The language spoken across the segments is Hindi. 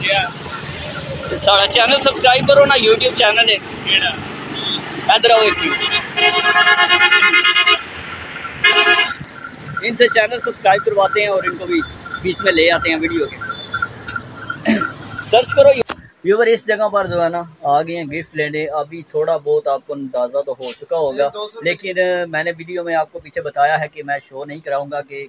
साढ़ा चैनल सब्सक्राइब करो ना, यूट्यूब चैनल है इधर आओ एक इनसे चैनल सब्सक्राइब करवाते हैं और इनको भी बीच में ले आते हैं वीडियो के। सर्च करो व्यूवर। इस जगह पर जो है ना आ गए हैं गिफ्ट लेने। अभी थोड़ा बहुत आपको अंदाज़ा तो हो चुका होगा, लेकिन मैंने वीडियो में आपको पीछे बताया है कि मैं शो नहीं कराऊंगा कि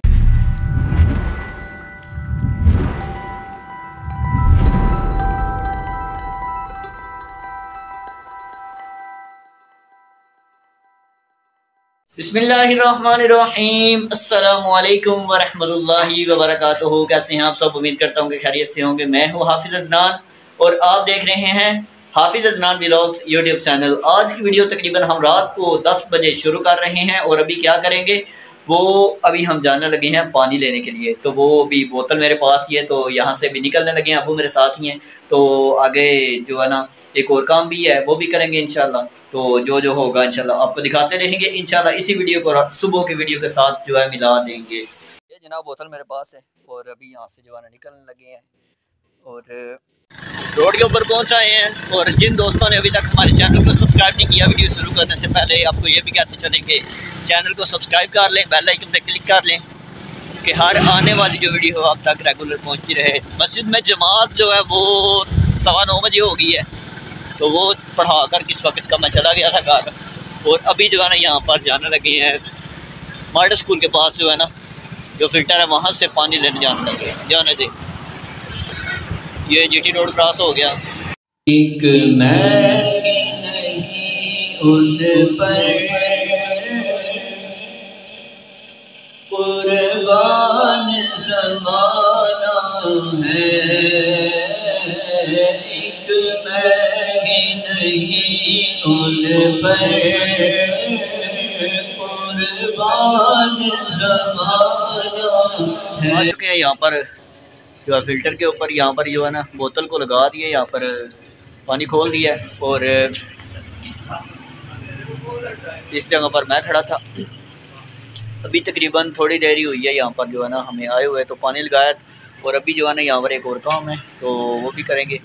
बिस्मिल्लाहिर्रहमानिर्रहीम। अस्सलामुअलैकुम वरहमतुल्लाहि वबरकातुहू। कैसे हैं आप सब? उम्मीद करता हूँ कि खैरियत से होंगे। मैं हूँ हाफिज़ अदनान और आप देख रहे हैं हाफिज़ अदनान व्लॉग्स यूट्यूब चैनल। आज की वीडियो तकरीबन हम रात को 10 बजे शुरू कर रहे हैं और अभी क्या करेंगे वो अभी हम जाने लगे हैं पानी लेने के लिए। तो वो अभी बोतल मेरे पास ही है, तो यहाँ से भी निकलने लगे हैं। अबू मेरे साथ ही हैं, तो आगे जो है ना एक और काम भी है वो भी करेंगे इंशाल्लाह। तो जो होगा इंशाल्लाह आपको दिखाते रहेंगे इंशाल्लाह। इसी वीडियो को सुबह की वीडियो के साथ जो है मिला देंगे। ये जनाब बोतल मेरे पास है और अभी यहाँ से जो है निकलने लगे हैं और रोड के ऊपर पहुँच आए हैं। और जिन दोस्तों ने अभी तक हमारे चैनल को सब्सक्राइब नहीं किया, वीडियो शुरू करने से पहले आपको ये भी कहते चलें कि चैनल को सब्सक्राइब कर लें, बेल आइकन पर क्लिक कर लें कि हर आने वाली जो वीडियो हो आप तक रेगुलर पहुँचती रहे। मस्जिद में जमात जो है वो 9:15 बजे हो गई है, तो वो पढ़ा कर किस वक्त का मैं चला गया था घर। और अभी जो है ना यहाँ पर जाने लगे हैं मॉडल स्कूल के पास जो है ना जो फिल्टर है वहाँ से पानी लेने जाने लगे। जाने दे, ये जीटी रोड क्रॉस हो गया। एक मैं नहीं उन पर कुर्बान ज़माना है, एक मैं नहीं उन पर कुर्बान ज़माना है। आ चुके हैं यहाँ पर जो है फिल्टर के ऊपर। यहाँ पर जो है ना बोतल को लगा दिए, यहाँ पर पानी खोल दिया और इस जगह पर मैं खड़ा था। अभी तकरीबन थोड़ी देर ही हुई है यहाँ पर जो है ना हमें आए हुए, तो पानी लगाया और अभी जो है ना यहाँ पर एक और काम है तो वो भी करेंगे।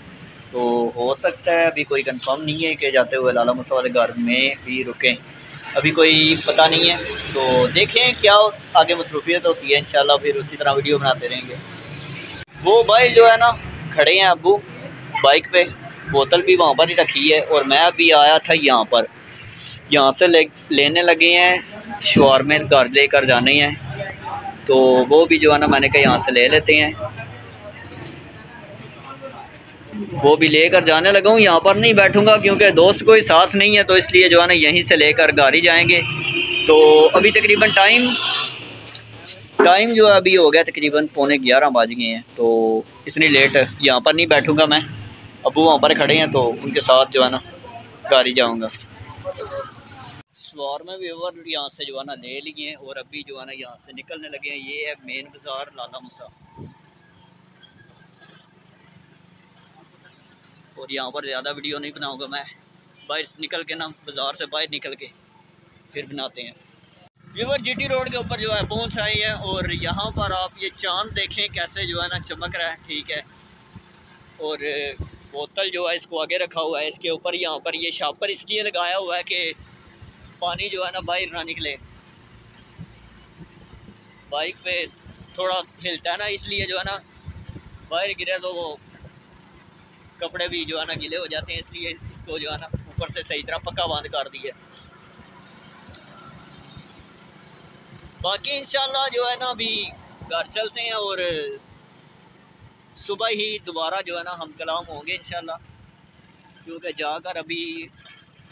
तो हो सकता है अभी कोई कंफर्म नहीं है कि जाते हुए लाला मूसा वाले घर में भी रुकें, अभी कोई पता नहीं है। तो देखें क्या आगे मसरूफियत होती है इंशाल्लाह, फिर उसी तरह वीडियो बनाते रहेंगे। वो भाई जो है ना खड़े हैं अबू बाइक पे, बोतल भी वहाँ पर ही रखी है और मैं भी आया था यहाँ पर। यहाँ से लेने लगे हैं शवारमे घर लेकर जाने हैं, तो वो भी जो है ना मैंने कहा यहाँ से ले लेते हैं। वो भी लेकर जाने लगा हूँ। यहाँ पर नहीं बैठूंगा क्योंकि दोस्त कोई साथ नहीं है, तो इसलिए जो है ना यहीं से लेकर घर ही जाएंगे। तो अभी तकरीबन टाइम जो है अभी हो गया तकरीबन 11:15 बज गए हैं, तो इतनी लेट यहाँ पर नहीं बैठूंगा मैं। अबू वहाँ पर खड़े हैं तो उनके साथ जो है ना घर ही जाऊँगा। सवार में व्यूवर यहाँ से जो है ना ले लिए हैं और अभी जो है ना यहाँ से निकलने लगे हैं। ये है मेन बाज़ार लाला मूसा और यहाँ पर ज़्यादा वीडियो नहीं बनाऊँगा मैं, बाहर निकल के ना बाज़ार से बाहर निकल के फिर बनाते हैं। व्यूवर जीटी रोड के ऊपर जो है पहुंच आए हैं और यहाँ पर आप ये चांद देखें कैसे जो है ना चमक रहा है, ठीक है। और बोतल जो है इसको आगे रखा हुआ है, इसके ऊपर यहाँ पर ये शापर इसलिए लगाया हुआ है कि पानी जो है ना बाहर ना निकले। बाइक पे थोड़ा हिलता है ना, इसलिए जो है ना बाहर गिरे तो वो कपड़े भी जो है ना गीले हो जाते हैं, इसलिए इसको जो है ना ऊपर से सही तरह पक्का बंद कर दिया। बाकी इंशाल्लाह जो है ना अभी घर चलते हैं और सुबह ही दोबारा जो है ना हम कलाम होंगे इंशाल्लाह, क्योंकि जाकर अभी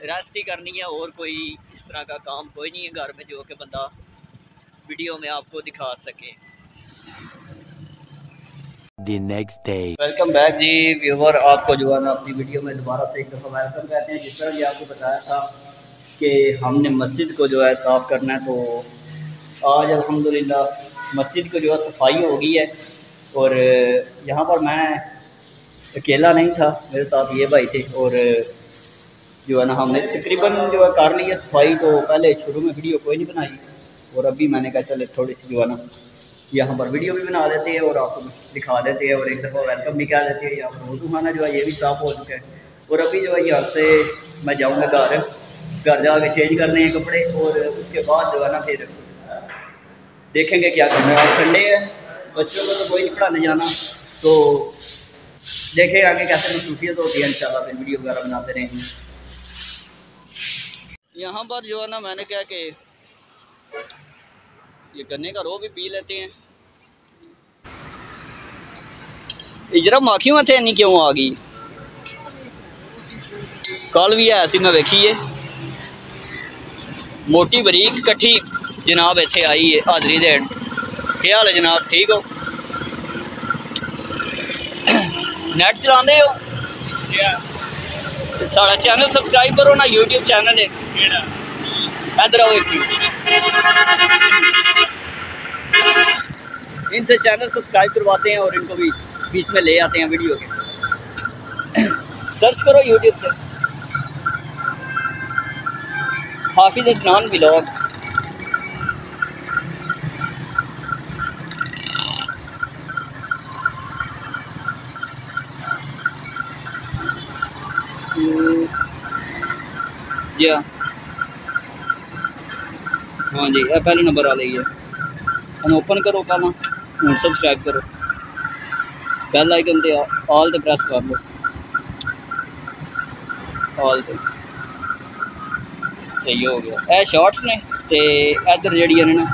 रेस्ट ही करनी है और कोई इस तरह का काम कोई नहीं है घर में जो कि बंदा वीडियो में आपको दिखा सके। The next day. Welcome back जी व्यूवर, आपको जो है ना अपनी वीडियो में दोबारा से एक दफ़ा वेलकम कहते हैं। जिस तरह कि आपको बताया था कि हमने मस्जिद को जो है साफ़ करना है, तो आज अल्हम्दुलिल्लाह मस्जिद को जो है सफाई हो गई है। और यहाँ पर मैं अकेला नहीं था, मेरे साथ ये भाई थे और जो है ना हमने तकरीबन जो है कर ली है सफाई। तो पहले शुरू में वीडियो कोई नहीं बनाई और अभी मैंने कहा चले थोड़ी सी जो है ना यहाँ पर वीडियो भी बना देते हैं और आपको दिखा देते हैं और एक दफ़ा वेलकम भी कह देते हैं। यहाँ पर वजू खाना जो है ये भी साफ़ हो चुका है। और अभी जो है यहाँ से मैं जाऊँगा घर जाके चेंज करने हैं कपड़े और उसके बाद जो है ना फिर देखेंगे क्या करना है। संडे है, बच्चों को तो कोई नहीं पढ़ाने जाना, तो देखें आगे कैसे मसरूफियत होती है। इंशाल्लाह फिर वीडियो वगैरह बनाते रहेंगे। यहाँ पर जो है ना मैंने क्या कि ये गन्ने का रो भी पी लेते हैं। इजरा माखी में थे नहीं क्यों आ गई, कल भी है ऐसी मैं वेखी है मोटी बरीक कट्ठी जनाब इतने आई है हाजरी देन। क्या हाल है जनाब, ठीक हो? नेट चलाते हो? साड़ा चैनल सब्सक्राइब करो ना, यूट्यूब चैनल है इधर आओ एक इनसे चैनल सब्सक्राइब करवाते हैं और इनको भी बीच में ले आते हैं वीडियो के। सर्च करो यूट्यूब पे हाफिज अदनान व्लॉग। हाँ जी, पहले नंबर आ रही है। हम ओपन करो का ना, सब्सक्राइब करो, बेल आइकन ते ऑल ते प्रेस कर लो, ऑल ते सही हो गया। यह शॉर्ट्स ने ते इधर जड़ियाँ ने ना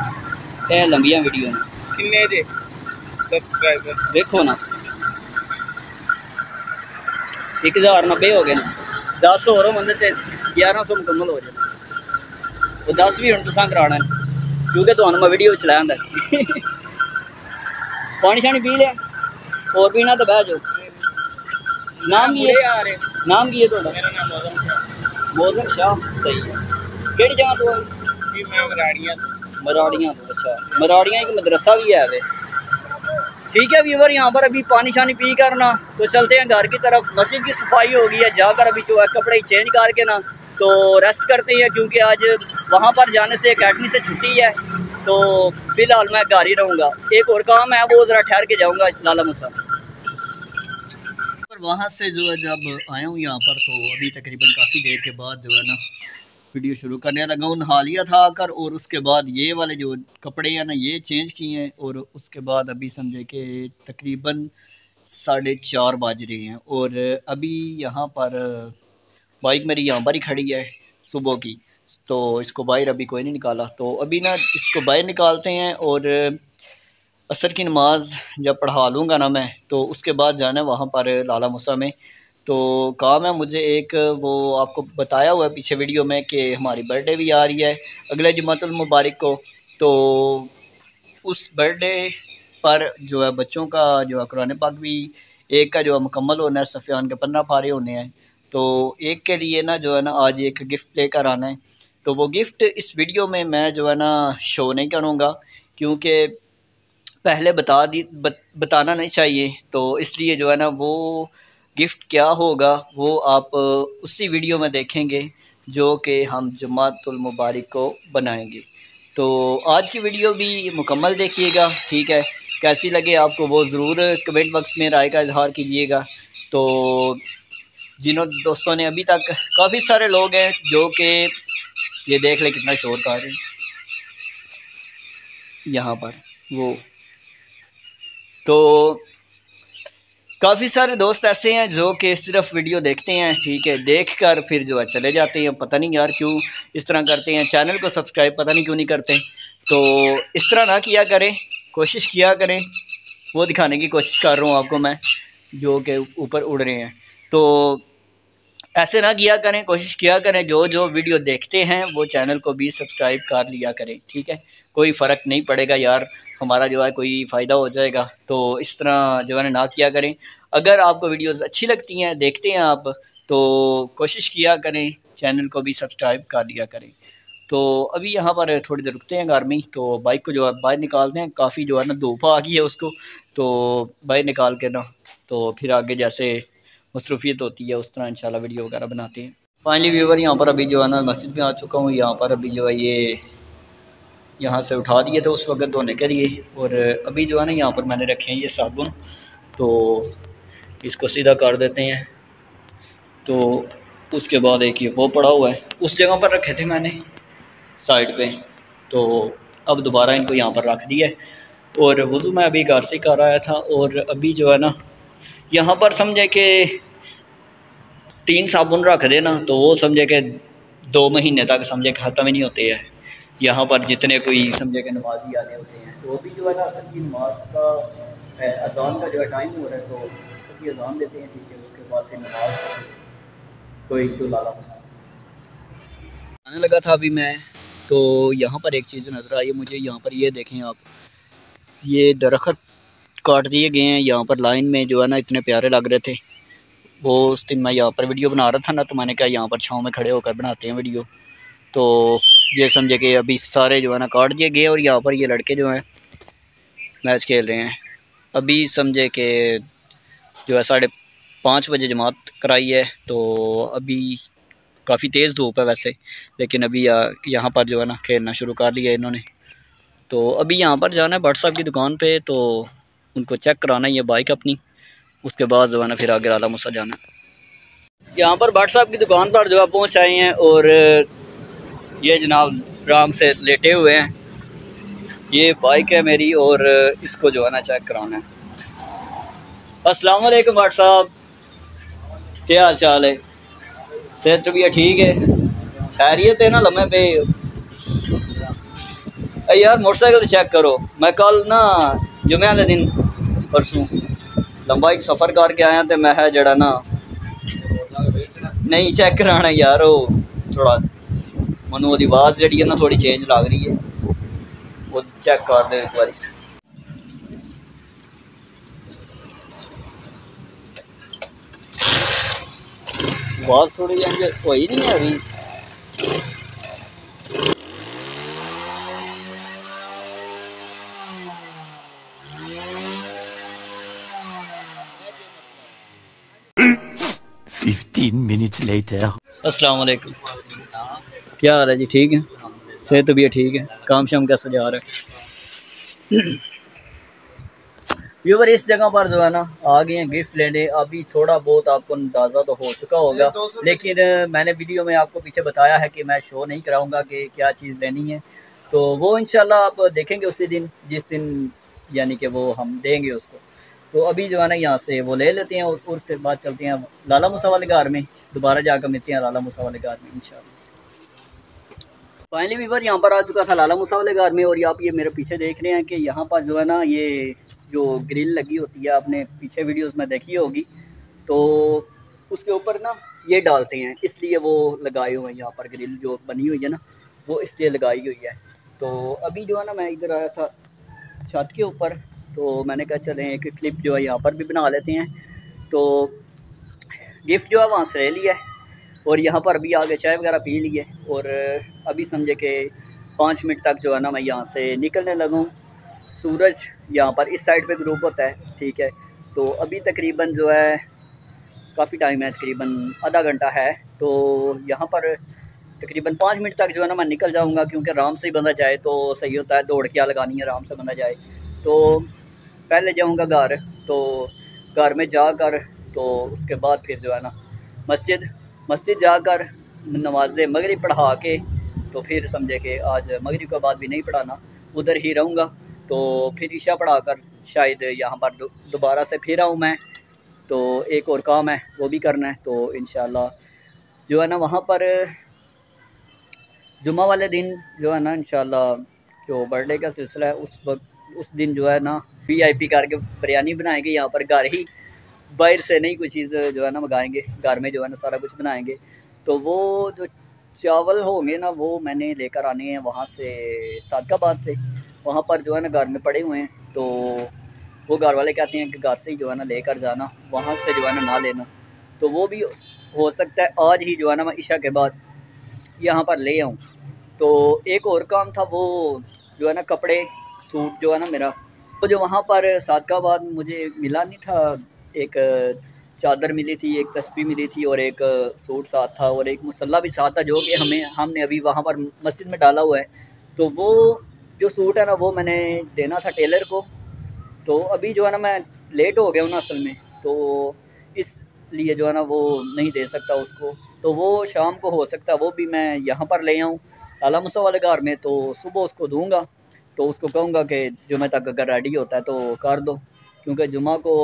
यह लंबियां वीडियो ने। किन्ने दे सब्सक्राइबर देखो ना 1090 हो गए ना, 10 और बंदे ते 1100 मुकम्मल हो जाए। वो 10 भी हम तुसा कराना क्योंकि तुम्हें मैं वीडियो चलाया पानी शानी पी लिया और पीना तो बह जाओ। नाम की है, नाम की है तो मोहम्मद शाह, सही है। केड़ी जगह तो मराड़ियाँ तो। अच्छा, मराड़ियाँ एक मदरसा भी है वे। ठीक है व्यूवर, यहाँ पर अभी पानी शानी पी कर ना तो चलते हैं घर की तरफ। मस्जिद की सफाई हो गई है, जाकर अभी जो है कपड़े चेंज करके ना तो रेस्ट करते हैं क्योंकि आज वहाँ पर जाने से अकेडमी से छुट्टी है। तो फिलहाल मैं घर ही रहूँगा, एक और काम है वो ज़रा ठहर के जाऊँगा लाला मूसा। पर वहाँ से जो है जब आया हूँ यहाँ पर तो अभी तकरीबन काफ़ी देर के बाद जो है ना वीडियो शुरू करने लगा हूँ। नहा लिया था आकर और उसके बाद ये वाले जो कपड़े हैं ना ये चेंज किए हैं और उसके बाद अभी समझे कि तकरीबन 4:30 बज रहे हैं और अभी यहाँ पर बाइक मेरी यहाँ पर ही खड़ी है सुबह की, तो इसको बाहर अभी कोई नहीं निकाला। तो अभी ना इसको बाहर निकालते हैं और असर की नमाज़ जब पढ़ा लूँगा ना मैं तो उसके बाद जाना है वहाँ पर लाला मूसा में। तो काम है मुझे एक, वो आपको बताया हुआ है पीछे वीडियो में कि हमारी बर्थडे भी आ रही है अगले जुमातुल मुबारक को। तो उस बर्थडे पर जो है बच्चों का जो है कुरान पाक भी एक का जो है मुकम्मल होना है, सफ़ियान के 15 पारे होने हैं। तो एक के लिए ना जो है ना आज एक गिफ्ट लेकर आना है। तो वो गिफ्ट इस वीडियो में मैं जो है ना शो नहीं करूँगा क्योंकि पहले बताना नहीं चाहिए। तो इसलिए जो है ना वो गिफ्ट क्या होगा वो आप उसी वीडियो में देखेंगे जो कि हम जुमातुल मुबारक को बनाएंगे। तो आज की वीडियो भी मुकम्मल देखिएगा, ठीक है? कैसी लगे आपको वो ज़रूर कमेंट बॉक्स में राय का इजहार कीजिएगा। तो जिन्हों दोस्तों ने अभी तक, काफ़ी सारे लोग हैं जो कि ये देख ले कितना शोर कर रहे हैं यहाँ पर वो, तो काफ़ी सारे दोस्त ऐसे हैं जो कि सिर्फ वीडियो देखते हैं, ठीक है? देखकर फिर जो है चले जाते हैं। पता नहीं यार क्यों इस तरह करते हैं, चैनल को सब्सक्राइब पता नहीं क्यों नहीं करते। तो इस तरह ना किया करें, कोशिश किया करें। वो दिखाने की कोशिश कर रहा हूँ आपको मैं जो कि ऊपर उड़ रहे हैं। तो ऐसे ना किया करें, कोशिश किया करें जो जो वीडियो देखते हैं वो चैनल को भी सब्सक्राइब कर लिया करें, ठीक है? कोई फ़र्क नहीं पड़ेगा यार, हमारा जो है कोई फ़ायदा हो जाएगा। तो इस तरह जो है ना किया करें। अगर आपको वीडियोस अच्छी लगती हैं, देखते हैं आप, तो कोशिश किया करें चैनल को भी सब्सक्राइब कर लिया करें। तो अभी यहाँ पर थोड़ी देर रुकते हैं घर में, तो बाइक को जो है बाहर निकालते हैं। काफ़ी जो है ना धूप आ गई है उसको, तो बाहर निकाल के ना तो फिर आगे जैसे मसरूफियत होती है उस तरह इंशाल्लाह वीडियो वगैरह बनाते हैं। फाइनली व्यूवर यहाँ पर अभी जो है ना मस्जिद में आ चुका हूँ। यहाँ पर अभी जो है ये यहाँ से उठा दिए थे उस वक्त धोने के लिए। और अभी जो है ना यहाँ पर मैंने रखे हैं ये साबुन, तो इसको सीधा कर देते हैं। तो उसके बाद एक ये वो पड़ा हुआ है, उस जगह पर रखे थे मैंने साइड पे, तो अब दोबारा इनको यहाँ पर रख दिया है। और वज़ू मैं अभी घर से कर आया था, और अभी जो है ना यहाँ पर समझे कि 3 साबुन रख देना तो वो समझे कि 2 महीने तक समझे कि ख़त्म ही नहीं होते हैं। यहाँ पर जितने कोई समझे कि नमाजी आने होते हैं, तो अभी जो है ना असल की नमाज का अजान का जो है टाइम हो रहा है, तो असल की अजान देते हैं, ठीक है। उसके बाद फिर नमाज तो एक तो लाला मुसा आने लगा था अभी मैं। तो यहाँ पर एक चीज़ नज़र आई है मुझे, यहाँ पर ये देखें आप, ये दरख्त काट दिए गए हैं यहाँ पर लाइन में, जो है ना इतने प्यारे लग रहे थे। वो उस दिन मैं यहाँ पर वीडियो बना रहा था ना, तो मैंने कहा यहाँ पर छाँव में खड़े होकर बनाते हैं वीडियो। तो ये समझे कि अभी सारे जो है ना काट दिए गए, और यहाँ पर ये लड़के जो हैं मैच खेल रहे हैं। अभी समझे कि जो है 5:30 बजे जमात कराई है, तो अभी काफ़ी तेज़ धूप है वैसे, लेकिन अभी यहाँ पर जो है ना खेलना शुरू कर लिया इन्होंने। तो अभी यहाँ पर जाना है भट्ट साहब की दुकान पे, तो उनको चेक कराना है ये बाइक अपनी। उसके बाद जो है ना फिर आगे आला मुसा जाना। यहाँ पर भट्ट साहब की दुकान पर जो है पहुँच आए हैं, और ये जनाब आराम से लेटे हुए हैं। ये बाइक है मेरी, और इसको जो है ना चेक कराना है। अस्सलाम वालेकुम भट्ट साहब, क्या हाल चाल है? सेहत भी ठीक है? खैरियत है ना? लम्हे पे यार मोटरसाइकिल चेक करो। मैं कल ना जुमे वाले दिन परसों लंबा एक सफ़र करके आया, तो मैं है जड़ा ना नहीं चेक कराना यार, वो थोड़ा मनु वो आवाज़ जी है ना थोड़ी चेंज लग रही है, वो चेक कर दे एक बार। आवाज़ थोड़ी हुई नहीं है अभी। अस्सलाम वालेकुम, क्या हाल है जी? ठीक है, सेहत भी ठीक है, काम शाम कैसा जा रहा है? व्यूवर इस जगह पर जो है ना आ गए हैं गिफ्ट लेने। अभी थोड़ा बहुत आपको अंदाज़ा तो हो चुका होगा, लेकिन मैंने वीडियो में आपको पीछे बताया है कि मैं शो नहीं कराऊंगा कि क्या चीज़ लेनी है, तो वो इंशाल्लाह आप देखेंगे उसी दिन, जिस दिन यानी कि वो हम देंगे उसको। तो अभी जो है ना यहाँ से वो ले लेते हैं, और उसके बाद चलते हैं लाला मूसा वाले घर में, दोबारा जाकर मिलते हैं लाला मूसा वाले घर में इंशाल्लाह। फाइनली व्यूवर यहाँ पर आ चुका था लाला मूसा वाले घर में, और आप ये मेरे पीछे देख रहे हैं कि यहाँ पर जो है ना ये जो ग्रिल लगी होती है, आपने पीछे वीडियोस में देखी होगी, तो उसके ऊपर ना ये डालते हैं, इसलिए वो लगाए हुए हैं यहाँ पर ग्रिल जो बनी हुई है ना, वो इसलिए लगाई हुई है। तो अभी जो है ना मैं इधर आया था छत के ऊपर, तो मैंने कहा चलें एक क्लिप जो है यहाँ पर भी बना लेते हैं। तो गिफ्ट जो है वहाँ से ले लिया है, और यहाँ पर अभी आगे चाय वगैरह पी ली है, और अभी समझे कि 5 मिनट तक जो है ना मैं यहाँ से निकलने लगा हूँ। सूरज यहाँ पर इस साइड पे ग्रुप होता है, ठीक है। तो अभी तकरीबन जो है काफ़ी टाइम है, तकरीबन आधा घंटा है, तो यहाँ पर तकरीबन 5 मिनट तक जो है ना मैं निकल जाऊँगा, क्योंकि आराम से ही बंदा जाए तो सही होता है, दौड़ क्या लगानी है, आराम से बंदा जाए। तो पहले जाऊँगा घर, तो घर में जाकर तो उसके बाद फिर जो है ना मस्जिद जाकर नमाज मगरिब पढ़ा के, तो फिर समझे कि आज मगरिब के बाद भी नहीं पढ़ाना, उधर ही रहूँगा। तो फिर ईशा पढ़ाकर शायद यहाँ पर दोबारा से फिर आऊँ मैं, तो एक और काम है वो भी करना है। तो इंशाल्लाह जो है ना वहाँ पर जुम्मा वाले दिन जो है ना इंशाल्लाह जो बर्थडे का सिलसिला है, उस दिन जो है ना VIP करके बिरयानी बनाएंगे यहाँ पर, घर ही, बाहर से नहीं कोई चीज़ जो है ना मंगाएंगे, घर में जो है ना सारा कुछ बनाएंगे। तो वो जो चावल होंगे ना वो मैंने लेकर आने हैं वहाँ से सादकाबाद से, वहाँ पर जो है ना घर में पड़े हुए हैं, तो वो घर वाले कहते हैं कि घर से ही जो है ना लेकर जाना, वहाँ से जो है ना लेना। तो वो भी हो सकता है आज ही जो है ना मैं ईशा के बाद यहाँ पर ले आऊँ। तो एक और काम था, वो जो है ना कपड़े सूट जो है ना मेरा, तो जो वहाँ पर सादकाबाद मुझे मिला नहीं था, एक चादर मिली थी, एक तस्बीह मिली थी, और एक सूट साथ था, और एक मुसल्ला भी साथ था, जो कि हमने अभी वहाँ पर मस्जिद में डाला हुआ है। तो वो जो सूट है ना वो मैंने देना था टेलर को, तो अभी जो है ना मैं लेट हो गया हूँ ना असल में, तो इसलिए जो है ना वो नहीं दे सकता उसको। तो वो शाम को हो सकता है वो भी मैं यहाँ पर ले आऊँ लाला मूसा वाले घर में, तो सुबह उसको दूंगा। तो उसको कहूँगा कि जुमे तक अगर रेडी होता है तो कर दो, क्योंकि जुमा को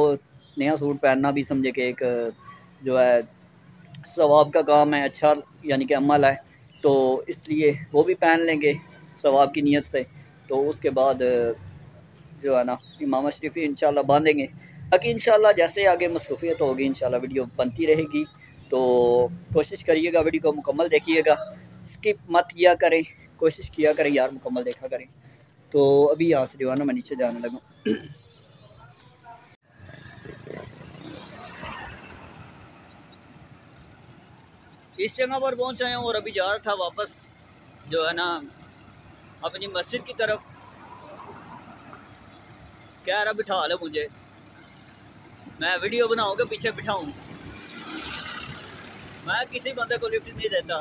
नया सूट पहनना भी समझे कि एक जो है सवाब का काम है, अच्छा यानी कि अमल है। तो इसलिए वो भी पहन लेंगे सवाब की नीयत से। तो उसके बाद जो है ना इमाम शरीफ इंशाल्लाह बांधेंगे। बाकी इंशाल्लाह जैसे आगे मसरूफियत होगी इंशाल्लाह वीडियो बनती रहेगी। तो कोशिश करिएगा वीडियो को मुकम्मल देखिएगा, स्किप मत किया करें, कोशिश किया करें यार मुकम्मल देखा करें। तो अभी यहाँ से जो है ना मैं नीचे जाने लगा। इस जगह पर पहुँच आया हूँ और अभी जा रहा था वापस जो है ना अपनी मस्जिद की तरफ। कह रहा बिठा लो मुझे, मैं वीडियो बनाऊँगा पीछे बिठाऊँ। मैं किसी बंदे को लिफ्ट नहीं देता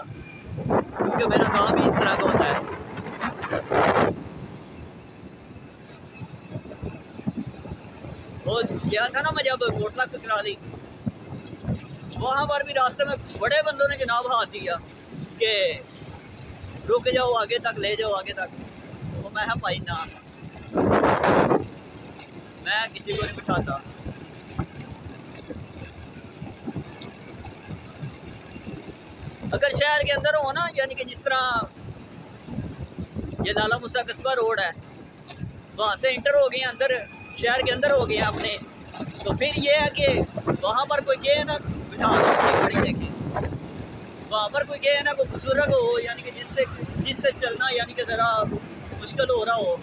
क्योंकि मेरा काम ही इस तरह का होता है। वो क्या था ना, मैं जब कोटला पे करा ली वहाँ पर भी रास्ते में बड़े बंदों ने जनाब हाथ दिया कि रुक जाओ, आगे तक ले जाओ, आगे तक। तो मैं भाई ना, मैं किसी को नहीं बिठाता। अगर शहर के अंदर हो ना, यानी कि जिस तरह ये लाला मूसा कस्बा रोड है, वहाँ से इंटर हो गए अंदर, शहर के अंदर हो गए अपने, तो फिर ये है कि वहाँ पर कोई ये है ना बिठा दो अपनी गाड़ी लेके। वहाँ पर कोई ये है ना कोई बुजुर्ग हो, यानी कि जिससे चलना यानी कि ज़रा मुश्किल हो रहा हो,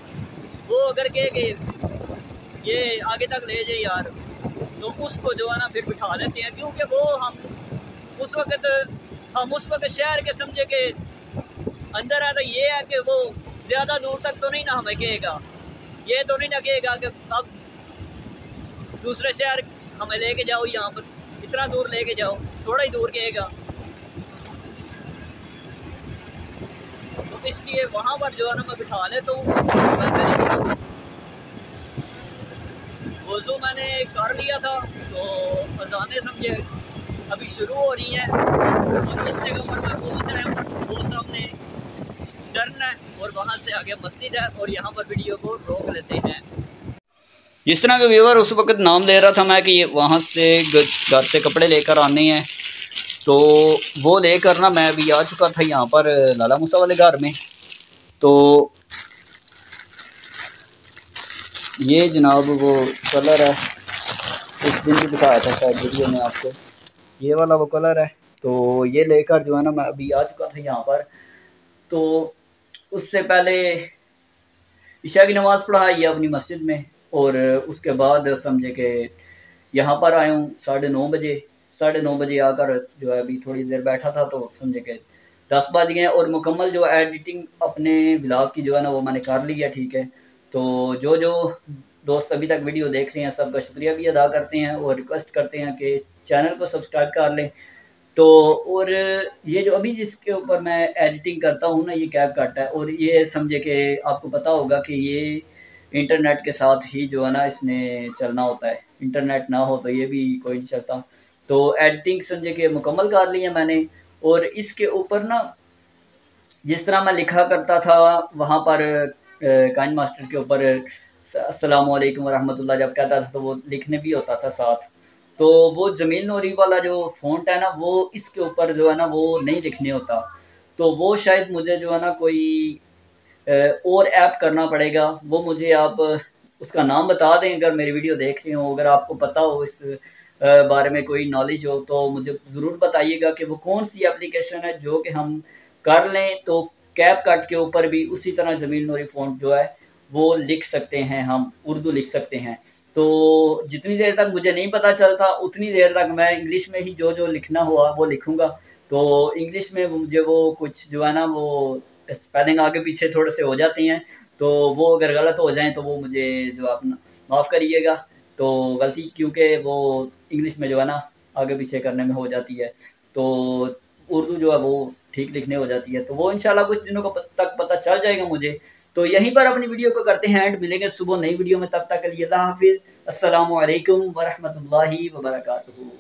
वो अगर कहे कि ये आगे तक ले जाए यार, तो उसको जो है ना फिर बिठा देते हैं। क्योंकि वो हम उस वक्त शहर के समझे के अंदर है, तो ये है कि वो ज़्यादा दूर तक तो नहीं ना हमें कहेगा, ये तो नहीं ना कहेगा कि अब दूसरे शहर हमें लेके जाओ, यहाँ पर इतना दूर लेके जाओ, थोड़ा ही दूर कहेगा। तो इसलिए वहाँ पर जो है ना मैं बिठा लेता हूँ, वैसे नहीं बिठाता। वज़ू मैंने कर लिया था, तो अज़ानें समझे अभी शुरू हो रही हैं और इस जगह पर मैं पहुँच रहा हूँ। वो सामने टर्न है और वहाँ से आगे मस्जिद है और यहाँ पर वीडियो को रोक लेते हैं। जिस तरह का व्यूवर उस वक्त नाम ले रहा था मैं कि वहाँ से घर से कपड़े लेकर आने हैं, तो वो लेकर ना मैं अभी आ चुका था यहाँ पर लाला मूसा वाले घर में। तो ये जनाब वो कलर है, उस दिन भी दिखाया था शायद वीडियो में आपको, ये वाला वो कलर है। तो ये लेकर जो है ना मैं अभी आ चुका था यहाँ पर। तो उससे पहले ईशा की नमाज़ पढ़ाई है अपनी मस्जिद में, और उसके बाद समझे कि यहाँ पर आया हूँ 9:30 बजे आकर जो है अभी थोड़ी देर बैठा था, तो समझे कि 10 बज गए। और मुकम्मल जो एडिटिंग अपने ब्लॉग की जो है ना वो मैंने कर ली है, ठीक है। तो जो दोस्त अभी तक वीडियो देख रहे हैं सबका शुक्रिया भी अदा करते हैं और रिक्वेस्ट करते हैं कि चैनल को सब्सक्राइब कर लें। तो और ये जो अभी जिसके ऊपर मैं एडिटिंग करता हूँ ना, ये कैप कट है, और ये समझे कि आपको पता होगा कि ये इंटरनेट के साथ ही जो है ना इसने चलना होता है, इंटरनेट ना हो तो ये भी कोई नहीं चलता। तो एडिटिंग समझे कि मुकम्मल कर ली है मैंने। और इसके ऊपर ना जिस तरह मैं लिखा करता था वहाँ पर काइन मास्टर के ऊपर अस्सलाम वालेकुम वरहमतुल्लाह जब कहता था तो वो लिखने भी होता था साथ। तो वो जमील नूरी वाला जो फ़ॉन्ट है ना वो इसके ऊपर जो है ना वो नहीं लिखने होता। तो वो शायद मुझे जो है ना कोई और ऐप करना पड़ेगा। वो मुझे आप उसका नाम बता दें अगर मेरी वीडियो देख रहे हो, अगर आपको पता हो इस बारे में कोई नॉलेज हो तो मुझे ज़रूर बताइएगा कि वो कौन सी एप्लीकेशन है जो कि हम कर लें तो कैप कट के ऊपर भी उसी तरह जमील नूरी फ़ॉन्ट जो है वो लिख सकते हैं, हम उर्दू लिख सकते हैं। तो जितनी देर तक मुझे नहीं पता चलता उतनी देर तक मैं इंग्लिश में ही जो लिखना हुआ वो लिखूँगा। तो इंग्लिश में मुझे वो कुछ जो है ना वो स्पेलिंग आगे पीछे थोड़े से हो जाती हैं, तो वो अगर गलत हो जाएँ तो वो मुझे जो आप माफ़ करिएगा। तो गलती क्योंकि वो इंग्लिश में जो है ना आगे पीछे करने में हो जाती है, तो उर्दू जो है वो ठीक लिखने हो जाती है। तो वो इंशाल्लाह कुछ दिनों को तक पता चल जाएगा मुझे। तो यहीं पर अपनी वीडियो को करते हैं एंड, मिलेंगे सुबह नई वीडियो में, तब तक के लिए अल्लाह हाफिज़। अस्सलामु अलैकुम वरहमतुल्लाहि वबरकातुहू।